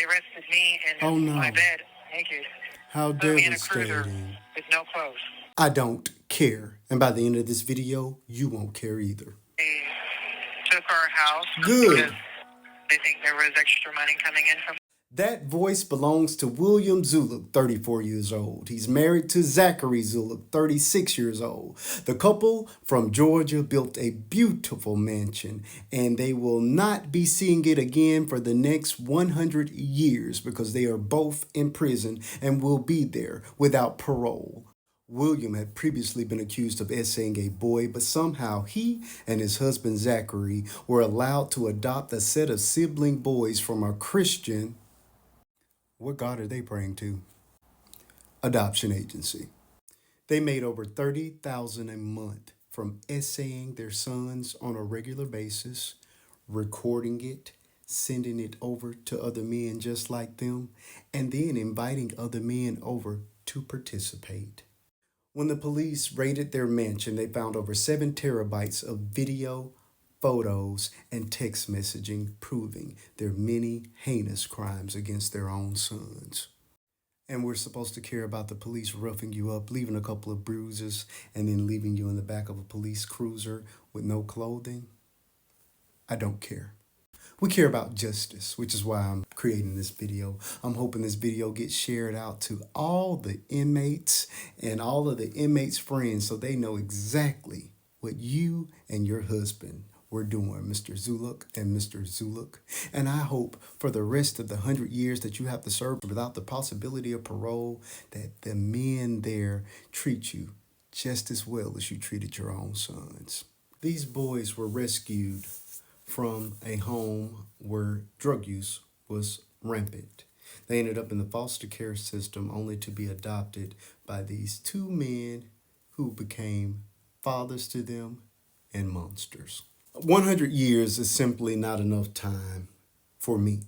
arrested me in Oh my no. bed, naked. How Put me in a cruiser devastating. with no clothes. I don't care. And by the end of this video, you won't care either. They took our house because Good. they think there was extra money coming in from. That voice belongs to William Zulock, 34 years old. He's married to Zachary Zulock, 36 years old. The couple from Georgia built a beautiful mansion, and they will not be seeing it again for the next 100 years because they are both in prison and will be there without parole. William had previously been accused of essaying a boy, but somehow he and his husband Zachary were allowed to adopt a set of sibling boys from a Christian, what God are they praying to? Adoption agency. They made over $30,000 a month from essaying their sons on a regular basis, recording it, sending it over to other men just like them, and then inviting other men over to participate. When the police raided their mansion, they found over 7 terabytes of video, photos, and text messaging proving their many heinous crimes against their own sons. And we're supposed to care about the police roughing you up, leaving a couple of bruises, and then leaving you in the back of a police cruiser with no clothing? I don't care. We care about justice, which is why I'm creating this video. I'm hoping this video gets shared out to all the inmates and all of the inmates' friends so they know exactly what you and your husband were doing, Mr. Zulock and Mr. Zulock. And I hope for the rest of the 100 years that you have to serve without the possibility of parole, that the men there treat you just as well as you treated your own sons. These boys were rescued from a home where drug use was rampant. They ended up in the foster care system only to be adopted by these two men who became fathers to them and monsters. 100 years is simply not enough time for me.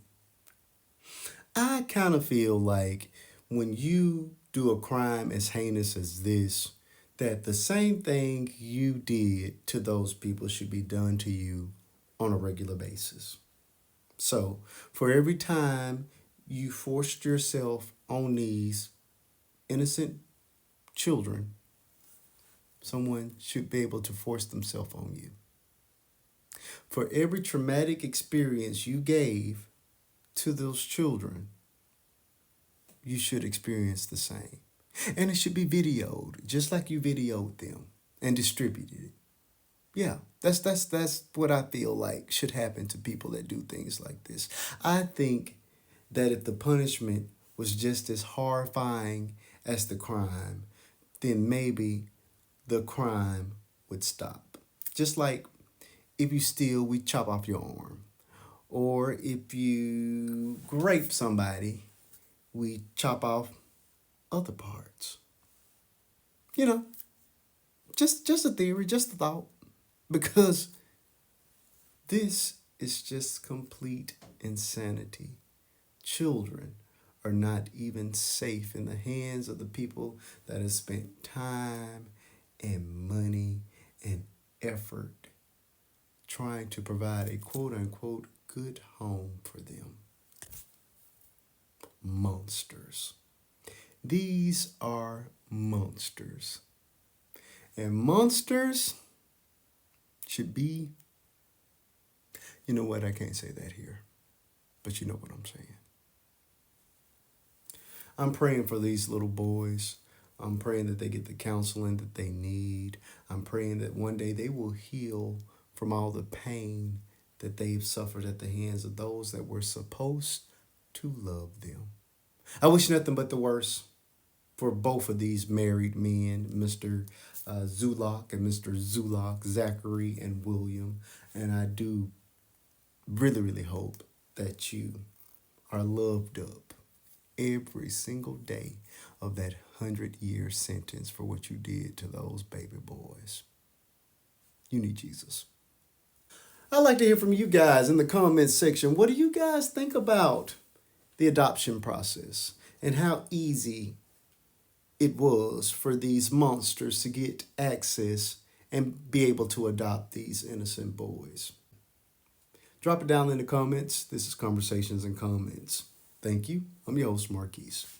I kind of feel like when you do a crime as heinous as this, that the same thing you did to those people should be done to you on a regular basis. So, for every time you forced yourself on these innocent children, someone should be able to force themselves on you. For every traumatic experience you gave to those children, you should experience the same. And it should be videoed, just like you videoed them and distributed it. Yeah, that's what I feel like should happen to people that do things like this. I think that if the punishment was just as horrifying as the crime, then maybe the crime would stop. Just like if you steal, we chop off your arm. Or if you rape somebody, we chop off other parts. You know, just a theory, just a thought. Because this is just complete insanity. Children are not even safe in the hands of the people that have spent time and money and effort trying to provide a quote unquote good home for them. Monsters. These are monsters. And monsters should be, you know what, I can't say that here, but you know what I'm saying. I'm praying for these little boys. I'm praying that they get the counseling that they need. I'm praying that one day they will heal from all the pain that they've suffered at the hands of those that were supposed to love them. I wish nothing but the worst for both of these married men, Mr. Zulock and Mr. Zulock, Zachary and William. And I do really, really hope that you are loved up every single day of that 100-year sentence for what you did to those baby boys. You need Jesus. I'd like to hear from you guys in the comments section. What do you guys think about the adoption process and how easy it was for these monsters to get access and be able to adopt these innocent boys? Drop it down in the comments. This is Conversations and Comments. Thank you. I'm your host, Marquise.